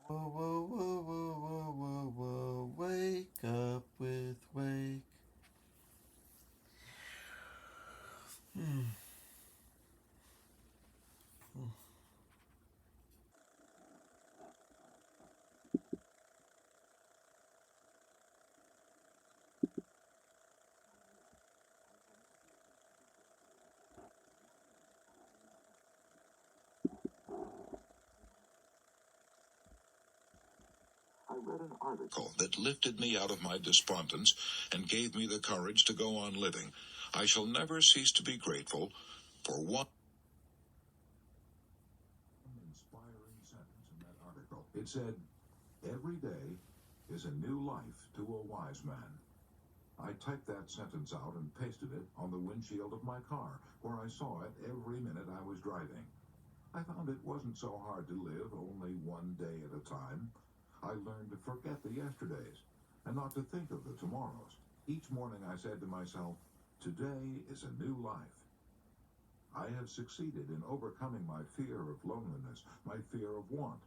Whoa, whoa, whoa, whoa, whoa, whoa, whoa, wake up with Wake. I read an article that lifted me out of my despondence and gave me the courage to go on living. I shall never cease to be grateful for one inspiring sentence in that article. It said, "Every day is a new life to a wise man." I typed that sentence out and pasted it on the windshield of my car, where I saw it every minute I was driving. I found it wasn't so hard to live, only one day at a time. I learned to forget the yesterdays and not to think of the tomorrows. Each morning I said to myself, today is a new life. I have succeeded in overcoming my fear of loneliness, my fear of want.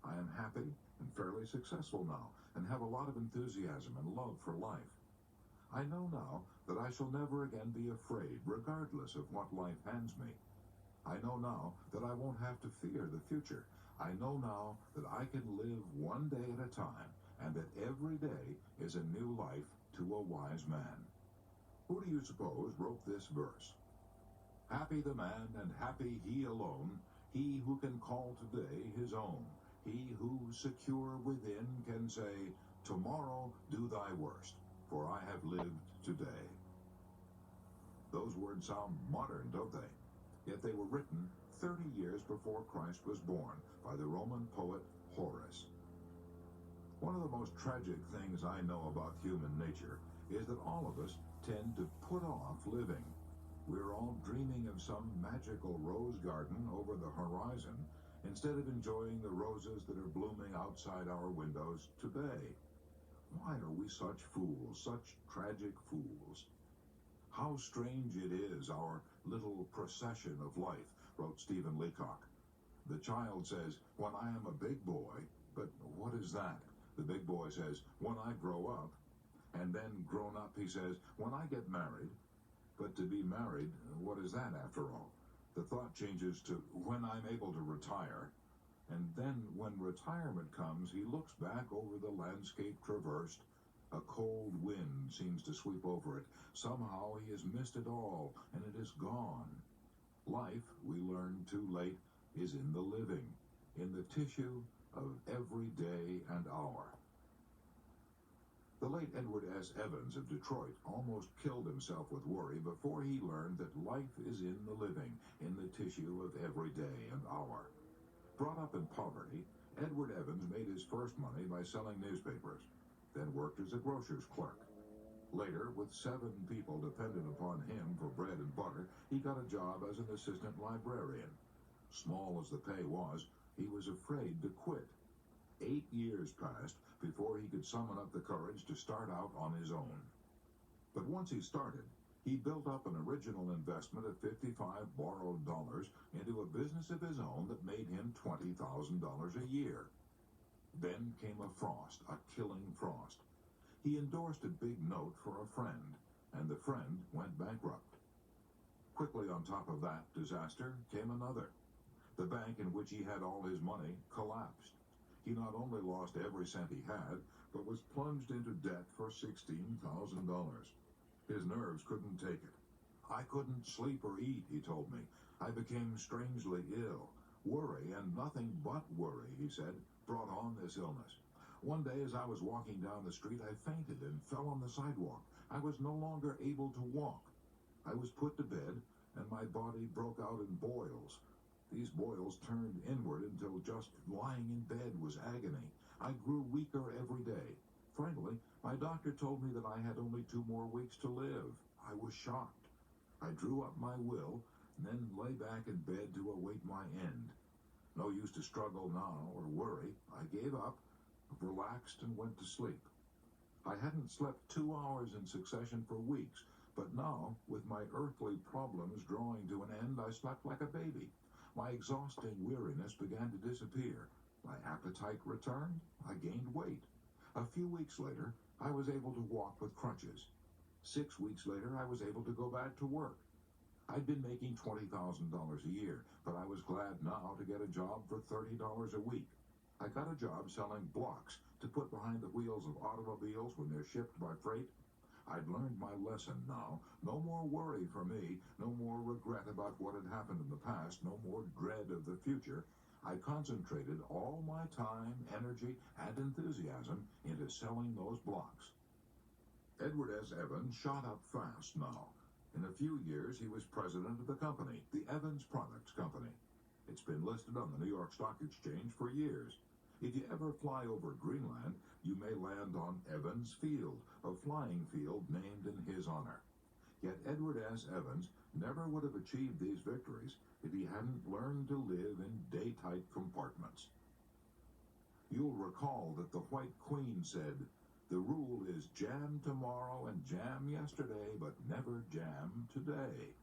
I am happy and fairly successful now and have a lot of enthusiasm and love for life. I know now that I shall never again be afraid, regardless of what life hands me. I know now that I won't have to fear the future. I know now that I can live one day at a time, and that every day is a new life to a wise man. Who do you suppose wrote this verse? Happy the man, and happy he alone, he who can call today his own, he who, secure within, can say, tomorrow do thy worst, for I have lived today. Those words sound modern, don't they? Yet they were written 30 years before Christ was born by the Roman poet Horace. One of the most tragic things I know about human nature is that all of us tend to put off living. We're all dreaming of some magical rose garden over the horizon instead of enjoying the roses that are blooming outside our windows today. Why are we such fools, such tragic fools? How strange it is, our little procession of life, wrote Stephen Leacock. The child says, when I am a big boy, but what is that? The big boy says, when I grow up. And then grown up, he says, when I get married. But to be married, what is that after all? The thought changes to when I'm able to retire. And then when retirement comes, he looks back over the landscape traversed. A cold wind seems to sweep over it. Somehow he has missed it all, and it is gone. Life, we learn too late, is in the living, in the tissue of every day and hour. The late Edward S. Evans of Detroit almost killed himself with worry before he learned that life is in the living, in the tissue of every day and hour. Brought up in poverty, Edward Evans made his first money by selling newspapers, then worked as a grocer's clerk. Later, with 7 people dependent upon him for bread and butter, he got a job as an assistant librarian. Small as the pay was, he was afraid to quit. 8 years passed before he could summon up the courage to start out on his own. But once he started, he built up an original investment of 55 borrowed dollars into a business of his own that made him $20,000 a year. Then came a frost, a killing frost. He endorsed a big note for a friend, and the friend went bankrupt. Quickly on top of that disaster came another. The bank in which he had all his money collapsed. He not only lost every cent he had, but was plunged into debt for $16,000. His nerves couldn't take it. I couldn't sleep or eat, he told me. I became strangely ill. Worry, and nothing but worry, he said, brought on this illness. One day as I was walking down the street, I fainted and fell on the sidewalk. I was no longer able to walk. I was put to bed, and my body broke out in boils. These boils turned inward until just lying in bed was agony. I grew weaker every day. Finally, my doctor told me that I had only 2 more weeks to live. I was shocked. I drew up my will, and then lay back in bed to await my end. No use to struggle now or worry. I gave up, relaxed, and went to sleep. I hadn't slept 2 hours in succession for weeks, but now, with my earthly problems drawing to an end, I slept like a baby. My exhausting weariness began to disappear. My appetite returned. I gained weight. A few weeks later, I was able to walk with crutches. 6 weeks later, I was able to go back to work. I'd been making $20,000 a year, but I was glad now to get a job for $30 a week. I got a job selling blocks to put behind the wheels of automobiles when they're shipped by freight. I'd learned my lesson now. No more worry for me, no more regret about what had happened in the past, no more dread of the future. I concentrated all my time, energy, and enthusiasm into selling those blocks. Edward S. Evans shot up fast now. In a few years, he was president of the company, the Evans Products Company. It's been listed on the New York Stock Exchange for years. If you ever fly over Greenland, you may land on Evans Field, a flying field named in his honor. Yet Edward S. Evans never would have achieved these victories if he hadn't learned to live in day-tight compartments. You'll recall that the White Queen said, "The rule is jam tomorrow and jam yesterday, but never jam today."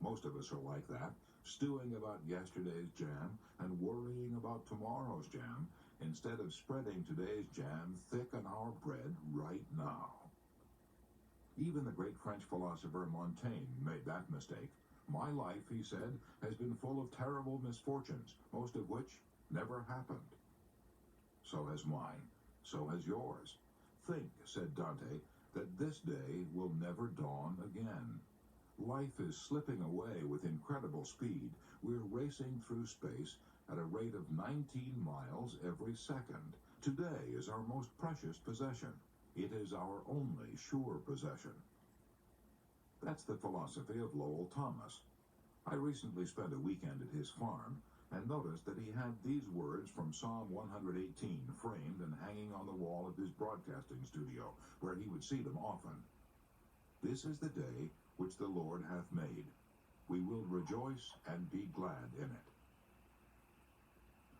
Most of us are like that, stewing about yesterday's jam and worrying about tomorrow's jam, instead of spreading today's jam thick on our bread right now. Even the great French philosopher Montaigne made that mistake. My life, he said, has been full of terrible misfortunes, most of which never happened. So has mine. So has yours. Think, said Dante, that this day will never dawn again. Life is slipping away with incredible speed. We're racing through space at a rate of 19 miles every second. Today is our most precious possession. It is our only sure possession. That's the philosophy of Lowell Thomas. I recently spent a weekend at his farm and noticed that he had these words from Psalm 118 framed and hanging on the wall of his broadcasting studio, where he would see them often. "This is the day which the Lord hath made. We will rejoice and be glad in it."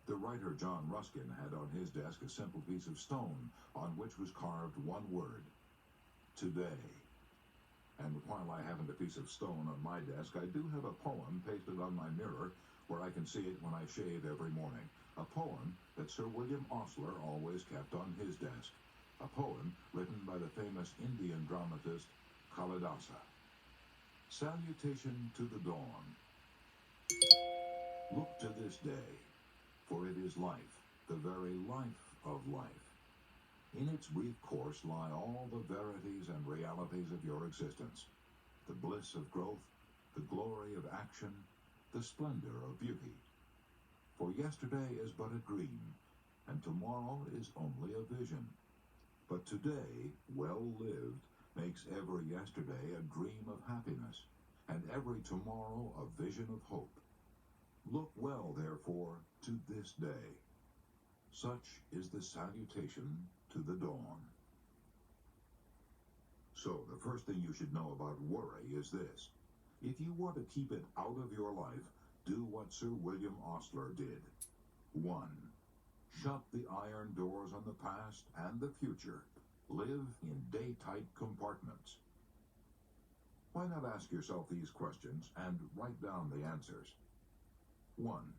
The writer John Ruskin had on his desk a simple piece of stone on which was carved one word: today. And while I haven't a piece of stone on my desk, I do have a poem pasted on my mirror where I can see it when I shave every morning. A poem that Sir William Osler always kept on his desk. A poem written by the famous Indian dramatist Kalidasa. Salutation to the dawn. Look to this day, for it is life, the very life of life. In its brief course lie all the verities and realities of your existence, the bliss of growth, the glory of action, the splendor of beauty. For yesterday is but a dream, and tomorrow is only a vision. But today, well lived, makes every yesterday a dream of happiness, and every tomorrow a vision of hope. Look well, therefore, to this day. Such is the salutation to the dawn. So, the first thing you should know about worry is this. If you want to keep it out of your life, do what Sir William Osler did. 1. Shut the iron doors on the past and the future. Live in day-tight compartments. Why not ask yourself these questions and write down the answers? 1.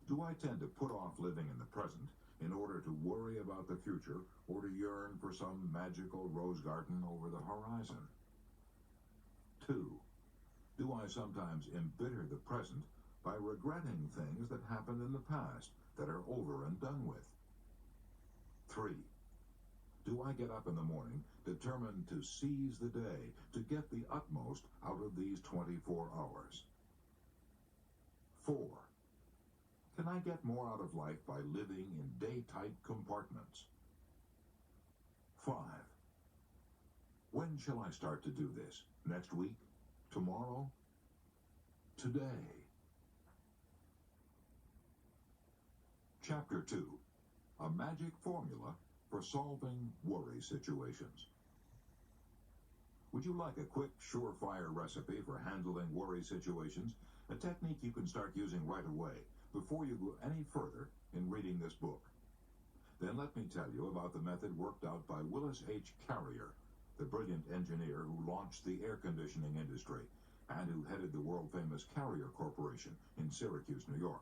Do I tend to put off living in the present in order to worry about the future or to yearn for some magical rose garden over the horizon? 2. Do I sometimes embitter the present by regretting things that happened in the past that are over and done with? 3. Do I get up in the morning determined to seize the day, to get the utmost out of these 24 hours? 4. Can I get more out of life by living in day-tight compartments? 5. When shall I start to do this? Next week? Tomorrow? Today? Chapter 2. A magic formula for solving worry situations. Would you like a quick, surefire recipe for handling worry situations? A technique you can start using right away, before you go any further in reading this book. Then let me tell you about the method worked out by Willis H. Carrier, the brilliant engineer who launched the air conditioning industry and who headed the world-famous Carrier Corporation in Syracuse, New York.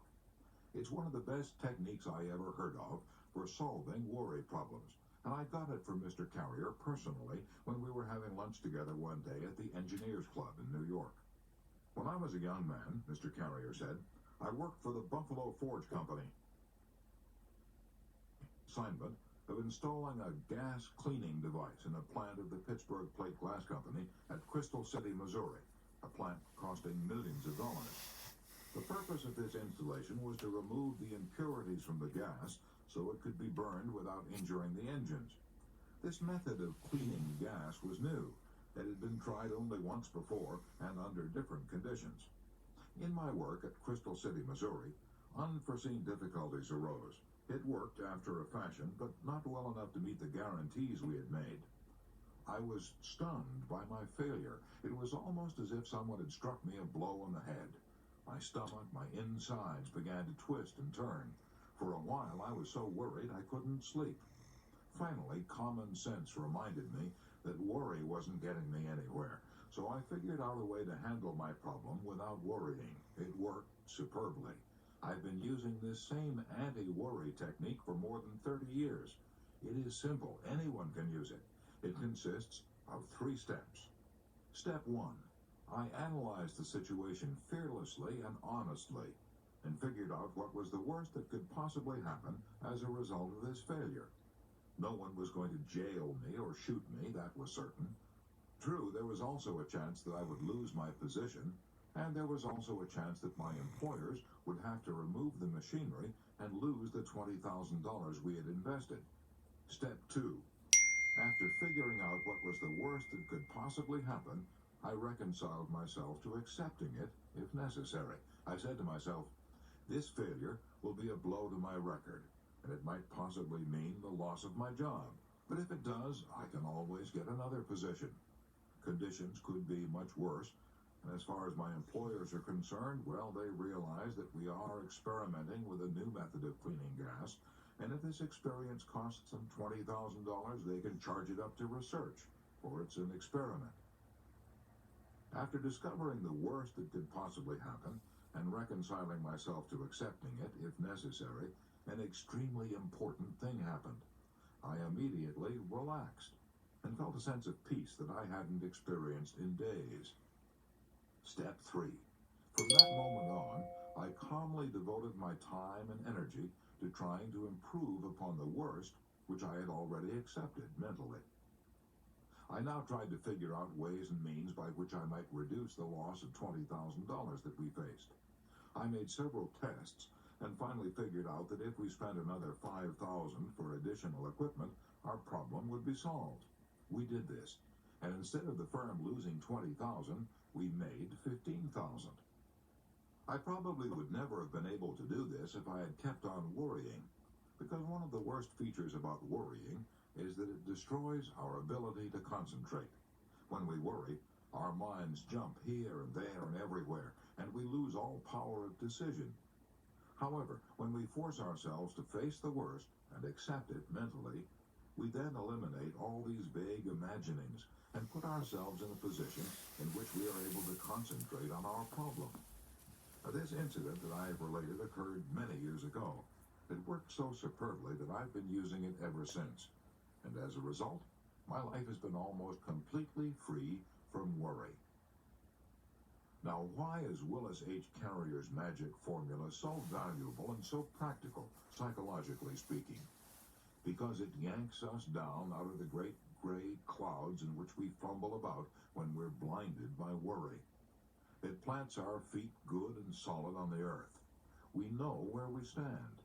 It's one of the best techniques I ever heard of for solving worry problems, and I got it from Mr. Carrier personally when we were having lunch together one day at the Engineers Club in New York. When I was a young man, Mr. Carrier said, I worked for the Buffalo Forge Company. Assignment of installing a gas cleaning device in a plant of the Pittsburgh Plate Glass Company at Crystal City, Missouri, a plant costing millions of dollars. The purpose of this installation was to remove the impurities from the gas so it could be burned without injuring the engines. This method of cleaning gas was new. It had been tried only once before and under different conditions. In my work at Crystal City, Missouri, unforeseen difficulties arose. It worked after a fashion, but not well enough to meet the guarantees we had made. I was stunned by my failure. It was almost as if someone had struck me a blow on the head. My stomach, my insides began to twist and turn. For a while, I was so worried I couldn't sleep. Finally, common sense reminded me that worry wasn't getting me anywhere, so I figured out a way to handle my problem without worrying. It worked superbly. I've been using this same anti-worry technique for more than 30 years. It is simple. Anyone can use it. It consists of 3 steps. Step 1. I analyzed the situation fearlessly and honestly and figured out what was the worst that could possibly happen as a result of this failure. No one was going to jail me or shoot me, that was certain. True, there was also a chance that I would lose my position, and there was also a chance that my employers would have to remove the machinery and lose the $20,000 we had invested. Step 2. After figuring out what was the worst that could possibly happen, I reconciled myself to accepting it if necessary. I said to myself, this failure will be a blow to my record, and it might possibly mean the loss of my job. But if it does, I can always get another position. Conditions could be much worse, and as far as my employers are concerned, well, they realize that we are experimenting with a new method of cleaning gas, and if this experience costs them $20,000, they can charge it up to research, for it's an experiment. After discovering the worst that could possibly happen and reconciling myself to accepting it if necessary, an extremely important thing happened. I immediately relaxed and felt a sense of peace that I hadn't experienced in days. Step 3. From that moment on, I calmly devoted my time and energy to trying to improve upon the worst, which I had already accepted mentally. I now tried to figure out ways and means by which I might reduce the loss of $20,000 that we faced. I made several tests and finally figured out that if we spent another $5,000 for additional equipment, our problem would be solved. We did this, and instead of the firm losing $20,000, we made $15,000. I probably would never have been able to do this if I had kept on worrying, because one of the worst features about worrying is that it destroys our ability to concentrate. When we worry, our minds jump here and there and everywhere, and we lose all power of decision. However, when we force ourselves to face the worst and accept it mentally, we then eliminate all these vague imaginings and put ourselves in a position in which we are able to concentrate on our problem. Now, this incident that I have related occurred many years ago. It worked so superbly that I've been using it ever since. And as a result, my life has been almost completely free from worry. Now, why is Willis H. Carrier's magic formula so valuable and so practical, psychologically speaking? Because it yanks us down out of the great gray clouds in which we fumble about when we're blinded by worry. It plants our feet good and solid on the earth. We know where we stand.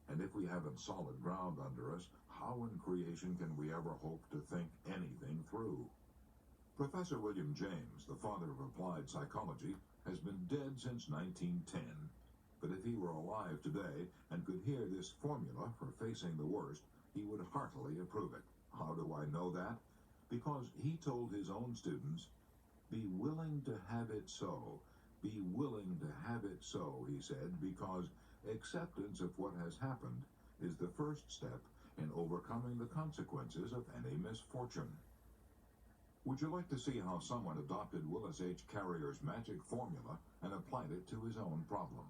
And if we haven't solid ground under us, how in creation can we ever hope to think anything through? Professor William James, the father of applied psychology, has been dead since 1910. But if he were alive today and could hear this formula for facing the worst, he would heartily approve it. How do I know that? Because he told his own students, be willing to have it so. Be willing to have it so, he said, because acceptance of what has happened is the first step in overcoming the consequences of any misfortune. Would you like to see how someone adopted Willis H. Carrier's magic formula and applied it to his own problem?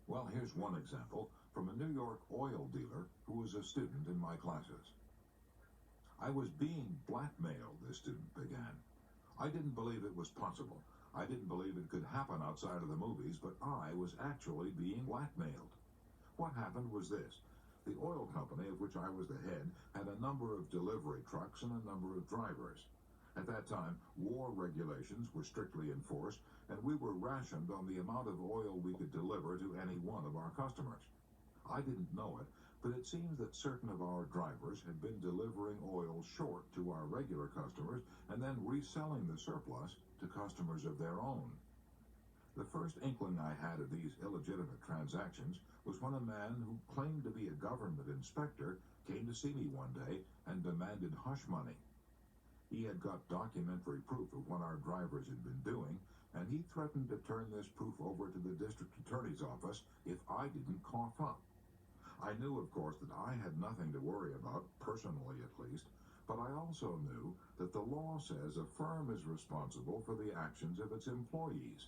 Well, here's one example from a New York oil dealer who was a student in my classes. I was being blackmailed, this student began. I didn't believe it was possible. I didn't believe it could happen outside of the movies, but I was actually being blackmailed. What happened was this. The oil company of which I was the head had a number of delivery trucks and a number of drivers. At that time, war regulations were strictly enforced, and we were rationed on the amount of oil we could deliver to any one of our customers. I didn't know it, but it seems that certain of our drivers had been delivering oil short to our regular customers and then reselling the surplus to customers of their own. The first inkling I had of these illegitimate transactions was when a man who claimed to be a government inspector came to see me one day and demanded hush money. He had got documentary proof of what our drivers had been doing, and he threatened to turn this proof over to the district attorney's office if I didn't cough up. I knew, of course, that I had nothing to worry about, personally at least, but I also knew that the law says a firm is responsible for the actions of its employees.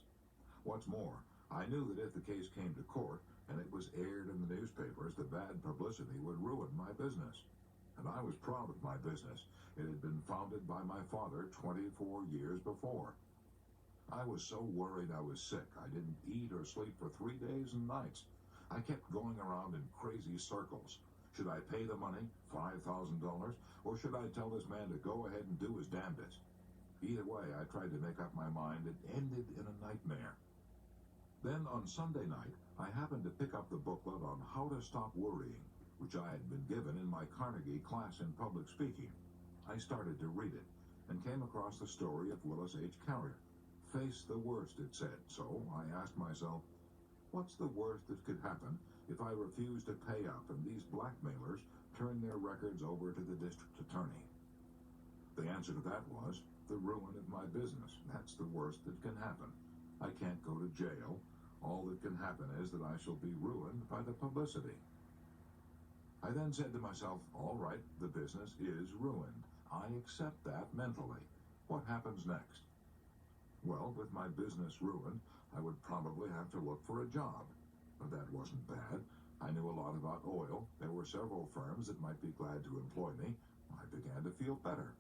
What's more, I knew that if the case came to court and it was aired in the newspapers, the bad publicity would ruin my business. And I was proud of my business. It had been founded by my father 24 years before. I was so worried I was sick. I didn't eat or sleep for 3 days and nights. I kept going around in crazy circles. Should I pay the money, $5,000, or should I tell this man to go ahead and do his damnedest? Either way, I tried to make up my mind. It ended in a nightmare. Then on Sunday night, I happened to pick up the booklet on How to Stop Worrying, which I had been given in my Carnegie class in public speaking. I started to read it and came across the story of Willis H. Carrier. Face the worst, it said, so I asked myself, what's the worst that could happen if I refuse to pay up and these blackmailers turn their records over to the district attorney? The answer to that was the ruin of my business. That's the worst that can happen. I can't go to jail. All that can happen is that I shall be ruined by the publicity. I then said to myself, all right, the business is ruined. I accept that mentally. What happens next? Well, with my business ruined, I would probably have to look for a job. But that wasn't bad. I knew a lot about oil. There were several firms that might be glad to employ me. I began to feel better.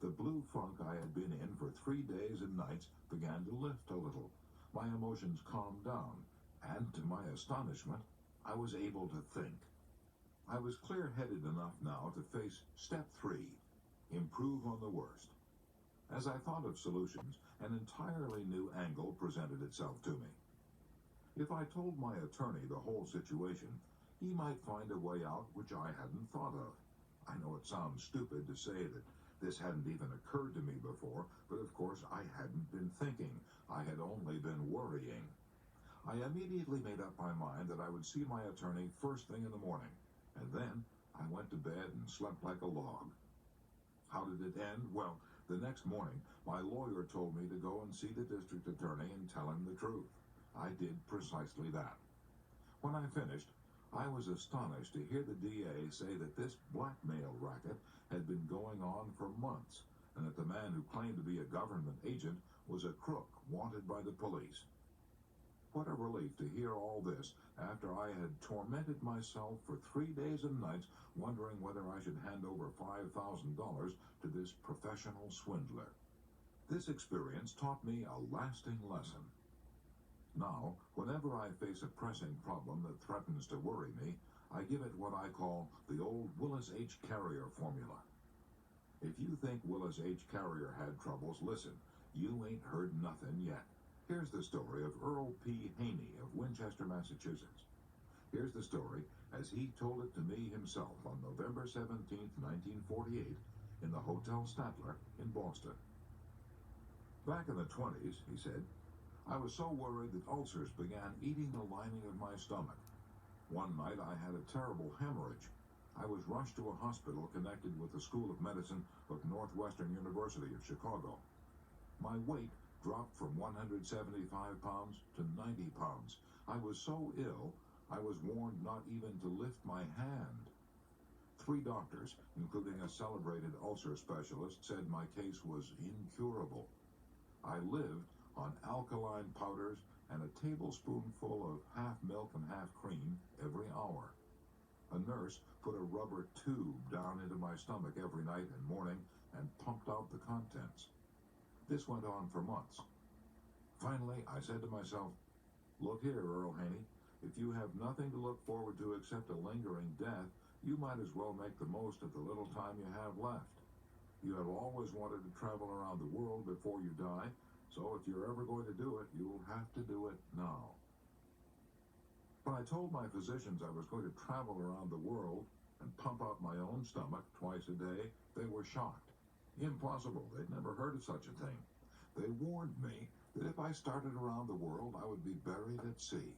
The blue funk I had been in for 3 days and nights began to lift a little. My emotions calmed down, and to my astonishment, I was able to think. I was clear-headed enough now to face step 3, improve on the worst. As I thought of solutions, an entirely new angle presented itself to me. If I told my attorney the whole situation, he might find a way out which I hadn't thought of. I know it sounds stupid to say that this hadn't even occurred to me before, but of course I hadn't been thinking. I had only been worrying. I immediately made up my mind that I would see my attorney first thing in the morning, and then I went to bed and slept like a log. How did it end? Well, the next morning, my lawyer told me to go and see the district attorney and tell him the truth. I did precisely that. When I finished, I was astonished to hear the DA say that this blackmail racket had been going on for months, and that the man who claimed to be a government agent was a crook wanted by the police. What a relief to hear all this after I had tormented myself for 3 days and nights wondering whether I should hand over $5,000 to this professional swindler. This experience taught me a lasting lesson. Now, whenever I face a pressing problem that threatens to worry me, I give it what I call the old Willis H. Carrier formula. If you think Willis H. Carrier had troubles, listen, you ain't heard nothing yet. Here's the story of Earl P. Haney of Winchester, Massachusetts. Here's the story as he told it to me himself on November 17, 1948, in the Hotel Statler in Boston. Back in the 20s, he said, I was so worried that ulcers began eating the lining of my stomach. One night I had a terrible hemorrhage. I was rushed to a hospital connected with the School of Medicine of Northwestern University of Chicago. My weight dropped from 175 pounds to 90 pounds. I was so ill, I was warned not even to lift my hand. 3 doctors, including a celebrated ulcer specialist, said my case was incurable. I lived on alkaline powders and a tablespoonful of half milk and half cream every hour. A nurse put a rubber tube down into my stomach every night and morning and pumped out the contents. This went on for months. Finally, I said to myself, "Look here, Earl Haney, if you have nothing to look forward to except a lingering death, you might as well make the most of the little time you have left. You have always wanted to travel around the world before you die, so if you're ever going to do it, you'll have to do it now." When I told my physicians I was going to travel around the world and pump out my own stomach twice a day, they were shocked. Impossible. They'd never heard of such a thing. They warned me that if I started around the world, I would be buried at sea.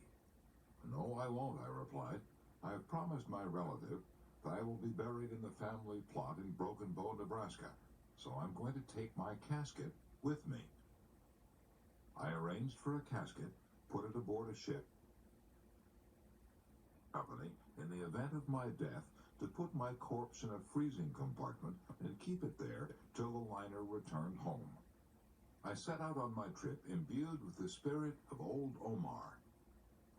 "No, I won't," I replied. "I have promised my relative that I will be buried in the family plot in Broken Bow, Nebraska, so I'm going to take my casket with me." I arranged for a casket, put it aboard a ship company in the event of my death to put my corpse in a freezing compartment and keep it there till the liner returned home. I set out on my trip imbued with the spirit of old Omar.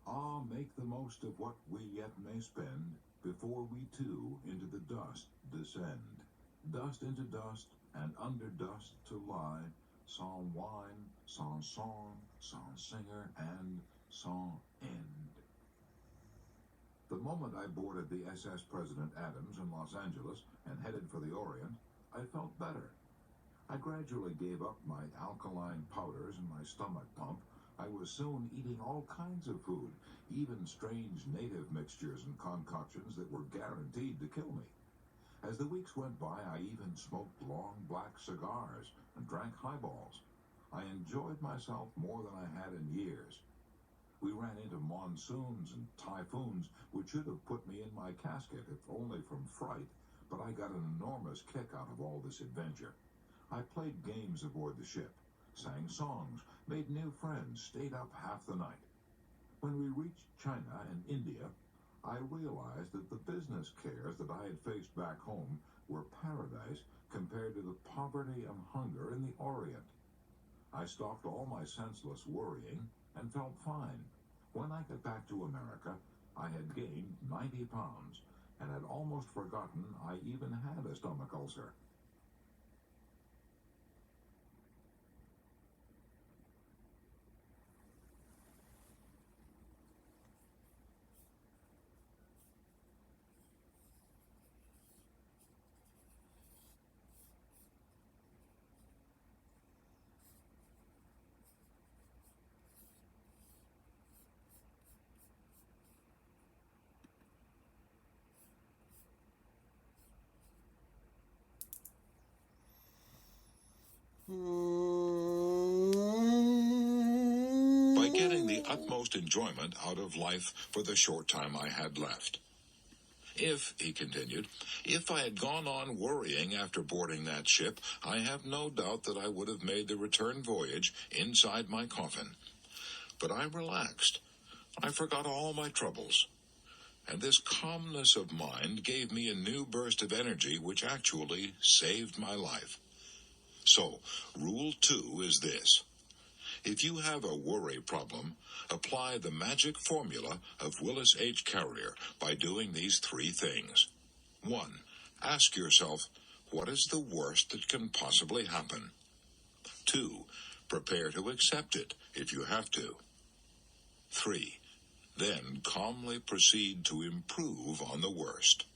"Ah, make the most of what we yet may spend, before we too into the dust descend. Dust into dust, and under dust to lie, sans wine, sans song, sans singer, and sans end." The moment I boarded the SS President Adams in Los Angeles and headed for the Orient, I felt better. I gradually gave up my alkaline powders and my stomach pump. I was soon eating all kinds of food, even strange native mixtures and concoctions that were guaranteed to kill me. As the weeks went by, I even smoked long black cigars and drank highballs. I enjoyed myself more than I had in years. We ran into monsoons and typhoons, which should have put me in my casket, if only from fright, but I got an enormous kick out of all this adventure. I played games aboard the ship, sang songs, made new friends, stayed up half the night. When we reached China and India, I realized that the business cares that I had faced back home were paradise compared to the poverty and hunger in the Orient. I stopped all my senseless worrying and felt fine. When I got back to America, I had gained 90 pounds and had almost forgotten I even had a stomach ulcer. By getting the utmost enjoyment out of life for the short time I had left. "If," he continued, "if I had gone on worrying after boarding that ship, I have no doubt that I would have made the return voyage inside my coffin. But I relaxed. I forgot all my troubles. And this calmness of mind gave me a new burst of energy which actually saved my life. So, rule 2 is this. If you have a worry problem, apply the magic formula of Willis H. Carrier by doing these 3 things. 1. Ask yourself, what is the worst that can possibly happen? 2. Prepare to accept it if you have to. 3. Then calmly proceed to improve on the worst.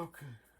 Okay.